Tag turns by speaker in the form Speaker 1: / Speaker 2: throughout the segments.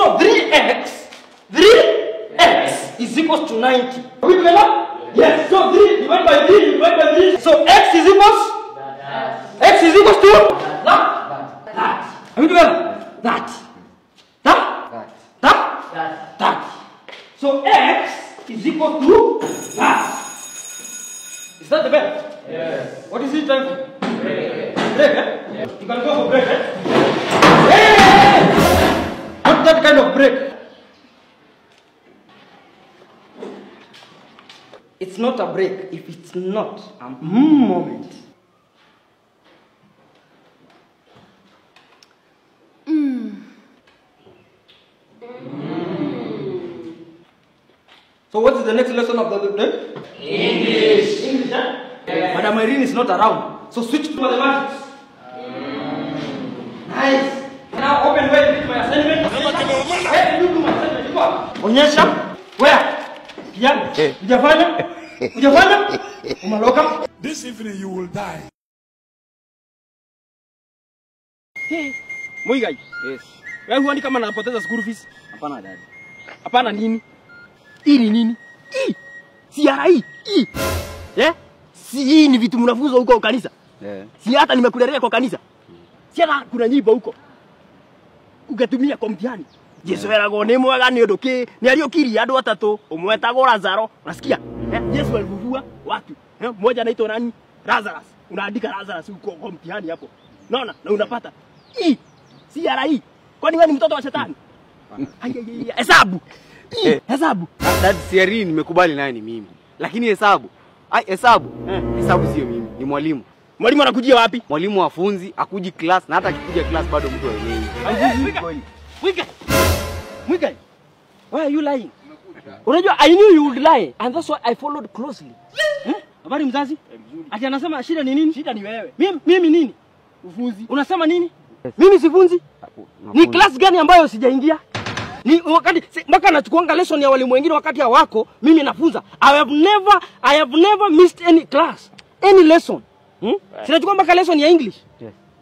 Speaker 1: So 3x is equals to 90. Are we together? Yes. So 3 divided by 3 divided by 3. So x is equals x is equals to that. Are we together? That. So x is equal to that. Is that the bell?
Speaker 2: Yes.
Speaker 1: What is it time for?
Speaker 2: Break.
Speaker 1: Break, eh?
Speaker 2: Yes.
Speaker 1: You can go for break, eh? Hey! Not that kind of break. It's not a break if it's not a moment. So what is the next lesson of the day?
Speaker 2: English.
Speaker 1: English, eh? Yes. Madam Irene is not around. So switch to mathematics. Nice. Now open where you did my assignment. Where did you do my assignment? Onyesha. Where? Kijana. Hujafanya? Hujafanya? Umaloka?
Speaker 3: This evening you will die.
Speaker 1: Hey. Muigai.
Speaker 2: Yes.
Speaker 1: Wewe huoni kama napoteza school fees?
Speaker 2: Hapana dad.
Speaker 1: Hapana nini? Hii ni nini? Hii. CRE. Hii. Eh? Si hii ni vitu mnafunzwa huko kanisa. Si hata nimekulelea kwa kanisa. Si hata kuna nyimbo huko. Ugatumia kwa mtihani. Yesu erago ni mwega ni undu ki ni aliokiri andu atatu umwe etagwo Lazaro unasikia Yesu alivuvua watu mmoja anaitwa nani Lazarus unaandika Lazarus huko kwa mtihani hapo unaona na unapata hii si rai kwani wewe ni mtoto wa shetani hesabu hesabu
Speaker 2: Dad CRE nimekubali naye ni mimi. Lakini hesabu hesabu sio mimi, ni mwalimu.
Speaker 1: Mwalimu anakujia wapi?
Speaker 2: Mwalimu wafunzi akuji class na hata akikuja class bado mtu haelewi.
Speaker 1: Mwika. Why are you lying? Unajua I knew you would lie and that's why I followed closely. Habari mzazi? Ati anasema shida ni nini? Shida ni wewe. Mimi nini? Ufunzi. Unasema nini? Mimi sifunzi. Ni class gani ambayo sijaingia? Ni wakati mpaka nachukuanga lesson ya walimu wengine wakati hawako, mimi nafunza. I have never missed any class, any lesson. Sinachukua mpaka lesson ya English.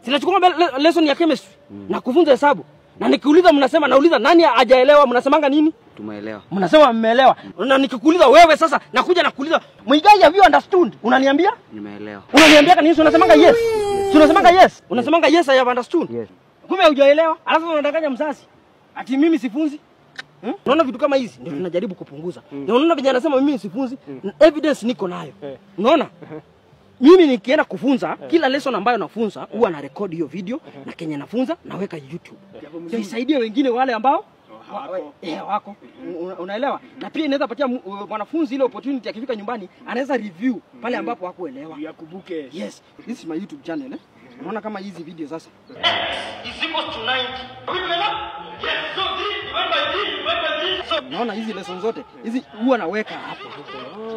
Speaker 1: Sinachukua lesson ya chemistry na kufunza hesabu. Na nikiuliza mnasema nauliza nani hajaelewa mnasemanga nini?
Speaker 2: Tumeelewa.
Speaker 1: Mnasema mmeelewa. Na nikikuuliza wewe sasa nakuja nakuuliza Muigai have you understood? Unaniambia?
Speaker 2: Nimeelewa.
Speaker 1: Unaniambia kanini unasemanga yes? Unasemanga yes. Unasemanga yes I have understood.
Speaker 2: Yes.
Speaker 1: Kumbe hujaelewa. Alafu unadanganya mzazi. Ati mimi sifunzi. Unaona vitu kama hizi ndio tunajaribu kupunguza. Unaona vijana anasema mimi sifunzi, evidence niko nayo. Unaona? Mimi nikienda kufunza kila lesson ambayo nafunza huwa na record hiyo video na Kenya nafunza naweka YouTube. Ndio isaidie wengine wale ambao wako. Unaelewa? Na pia inaweza patia mwanafunzi ile opportunity akifika nyumbani anaweza review pale ambapo hakuelewa. Yakumbuke. Yes. This is my YouTube channel. Unaona kama hizi video sasa. Is equals to 90. Yes. So 3 divided by 3 divided by 3. So unaona hizi lesson zote hizi huwa naweka hapa.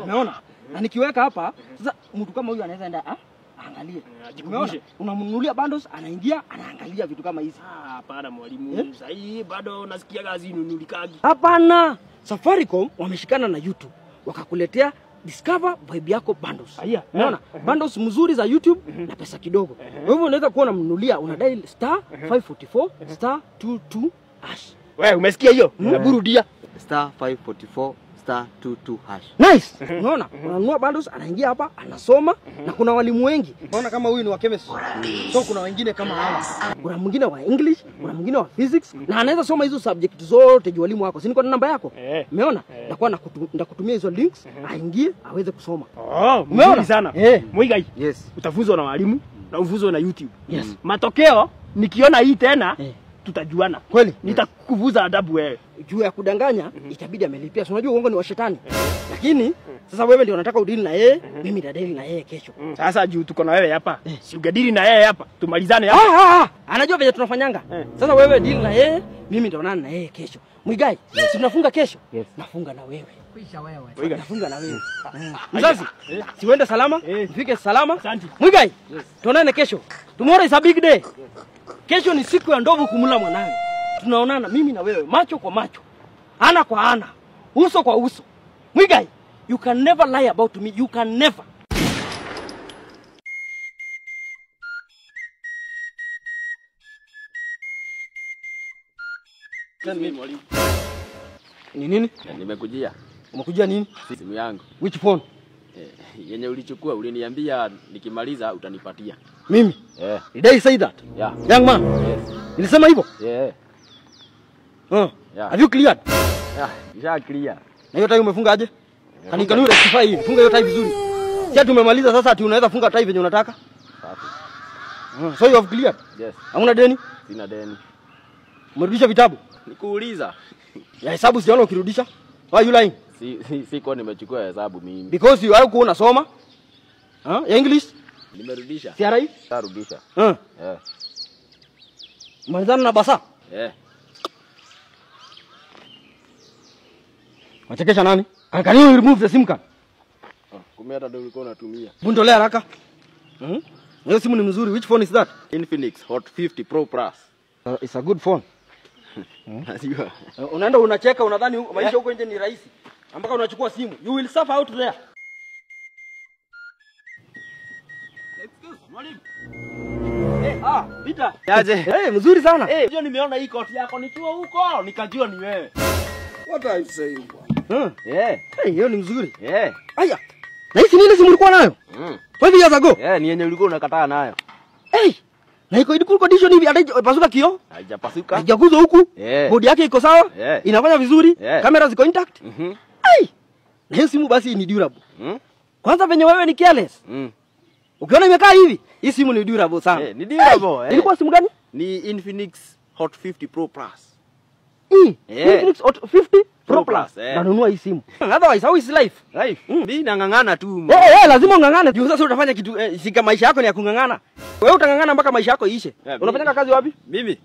Speaker 1: Umeona? Na nikiweka hapa sasa mtu kama huyu anaweza enda angalie. Umeona? Unamnunulia bundles anaingia anaangalia vitu kama hizi.
Speaker 4: Hapana mwalimu. Sasa hii bado nasikia gazi nunulikagi.
Speaker 1: Hapana. Safaricom wameshikana na YouTube wakakuletea Discover Vibe Yako bundles. Unaona? Bundles mzuri za YouTube na pesa kidogo. Kwa hivyo unaweza kuona mnunulia una dial *544 *22 hash.
Speaker 4: Wewe umesikia hiyo? Naburudia
Speaker 2: *544 *22 hash.
Speaker 1: Nice. Unaona? Unanunua bundles anaingia hapa anasoma na kuna walimu wengi. Unaona kama huyu ni wa chemistry. So kuna wengine kama hawa. Kuna mwingine wa English, kuna mwingine wa physics na anaweza soma hizo subject zote juu walimu wako. Si niko na namba yako? Umeona? Ndakuwa ndakutumia hizo links aingie aweze kusoma.
Speaker 4: Umeona sana. Muigai.
Speaker 2: Yes.
Speaker 4: Utafunzwa na walimu na ufunzwe na YouTube.
Speaker 1: Yes.
Speaker 4: Matokeo nikiona hii tena tutajuana.
Speaker 1: Kweli?
Speaker 4: Nitakuvuza adabu wewe.
Speaker 1: Juu ya kudanganya itabidi amelipia. Unajua uongo ni wa shetani. Lakini sasa wewe ndio unataka udili na yeye, mimi nitadili na yeye kesho.
Speaker 4: Sasa juu tuko na wewe hapa. Si ugadili na yeye hapa. Tumalizane hapa.
Speaker 1: Anajua vile tunafanyanga. Sasa wewe deal na yeye, mimi nitaonana na yeye kesho. Muigai, si tunafunga kesho?
Speaker 2: Yes.
Speaker 1: Nafunga na wewe.
Speaker 4: Kisha wewe.
Speaker 1: Nafunga na wewe. Mzazi, si uende salama? Mfike salama?
Speaker 4: Asante.
Speaker 1: Muigai, tuonane kesho. Tomorrow is a big day. Kesho ni siku ya ndovu kumula mwanawe. Tunaonana mimi na wewe macho kwa macho. Ana kwa ana. Uso kwa uso. Muigai, you can never lie about me. You can never.
Speaker 3: Mimi mwalimu.
Speaker 1: Ni nini?
Speaker 3: Nimekujia.
Speaker 1: Umekujia nini?
Speaker 3: Simu yangu.
Speaker 1: Which phone?
Speaker 3: Yenye ulichukua uliniambia nikimaliza utanipatia.
Speaker 1: Mimi? Did I say that?
Speaker 3: Yeah.
Speaker 1: Young man.
Speaker 3: Yes.
Speaker 1: Nilisema hivyo?
Speaker 3: Yeah.
Speaker 1: Yeah. Have you cleared?
Speaker 3: Yeah, nisha clear.
Speaker 1: Na hiyo tai umefunga aje? Kanuni rectify hii. Funga hiyo tai vizuri. Sasa tumemaliza sasa ati unaweza funga tai venye unataka?
Speaker 3: Safi.
Speaker 1: So you have cleared?
Speaker 3: Yes.
Speaker 1: Hamuna deni?
Speaker 3: Sina deni.
Speaker 1: Umerudisha vitabu?
Speaker 3: Nikuuliza.
Speaker 1: Ya hesabu sijaona ukirudisha. Why you lying?
Speaker 3: Siko nimechukua hesabu mimi.
Speaker 1: Because you hapo unasoma? Ya English?
Speaker 3: Nimerudisha.
Speaker 1: CRE?
Speaker 3: Tarudisha.
Speaker 1: Malizana na basa? Wachekesha nani? Can you remove the SIM card?
Speaker 3: Kumbe hata ndio ulikuwa unatumia.
Speaker 1: Bundolea haraka. Hiyo simu ni mzuri. Which phone is that?
Speaker 3: Infinix Hot 50 Pro Plus.
Speaker 1: It's a good phone.
Speaker 3: Najua.
Speaker 1: Unaenda unacheka unadhani maisha huko nje ni rahisi. Mpaka unachukua simu. You will suffer out there.
Speaker 3: Excuse, mwalimu.
Speaker 1: Vita.
Speaker 2: Aje.
Speaker 1: Mzuri sana.
Speaker 3: Unajua nimeona hii koti yako nikiwa huko, nikajua ni wewe.
Speaker 2: What are you saying?
Speaker 1: Hiyo ni mzuri.
Speaker 3: Aya.
Speaker 1: Na hii nini simu ulikuwa nayo? 5 years ago.
Speaker 3: Ni yenye ulikuwa unakataa nayo.
Speaker 1: Na iko in good condition hivi hata pasuka kio?
Speaker 3: Haijapasuka.
Speaker 1: Haijaguza huku? Bodi yake iko sawa? Inafanya vizuri? Kamera ziko intact? Na hiyo simu basi ni durable. Kwanza venye wewe ni careless. Ukiona imekaa hivi, hii simu ni durable sana.
Speaker 3: Ni durable.
Speaker 1: Ilikuwa simu gani?
Speaker 3: Ni Infinix Hot 50 Pro Plus.
Speaker 1: Infinix Hot 50 Pro Plus. Nanunua hii simu. Otherwise how is life?
Speaker 3: Mimi nangangana tu.
Speaker 1: Lazima ungangane. Juu sasa utafanya kitu sika maisha yako ni ya kungangana. Wewe utangangana mpaka maisha yako iishe. Unafanya kazi wapi?
Speaker 3: Mimi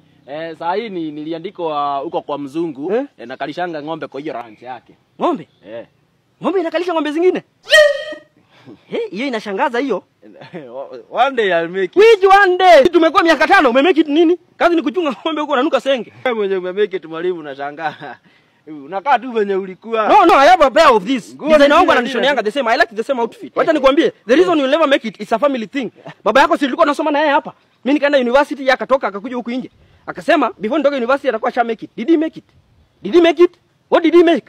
Speaker 3: saa hii niliandikwa huko kwa mzungu na kalishanga ng'ombe kwa hiyo ranch yake.
Speaker 1: Ng'ombe? Ng'ombe inakalisha ng'ombe zingine? Hiyo inashangaza hiyo.
Speaker 3: One day I'll make it.
Speaker 1: Which one day? Tumekuwa miaka 5 umemake it nini? Kazi ni kuchunga ng'ombe huko unanuka senge.
Speaker 3: Wewe mwenye umemake it mwalimu unashangaa. Unakaa tu venye ulikuwa.
Speaker 1: No, I have a pair of this. Designer wangu ananishonianga the same. I like the same outfit. Wacha nikwambie, the reason you never make it is a family thing. Baba yako si alikuwa anasoma na yeye hapa. Mimi nikaenda university yeye akatoka akakuja huku nje. Akasema before nitoke university atakuwa sha make it. Did he make it? Did he make it? What did he make?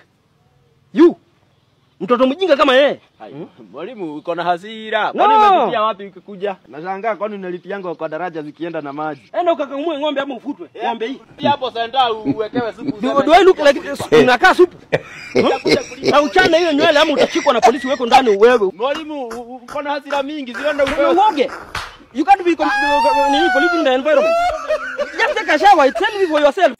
Speaker 1: You. Mtoto mjinga kama yeye.
Speaker 3: Mwalimu uko na hasira. Kwani umepitia wapi ukikuja? Nashangaa kwani unalitianga kwa daraja zikienda na maji.
Speaker 1: Enda ukakamue ng'ombe ama ufutwe. Ng'ombe hii.
Speaker 3: Hapo senda uwekewe supu.
Speaker 1: Do I look like unakaa supu? Na uchane hiyo nywele ama utachikwa na polisi weko ndani wewe.
Speaker 3: Mwalimu uko na hasira mingi. Zienda
Speaker 1: uoge. You can't be polluting the environment. Just take a shower. Tell me for yourself.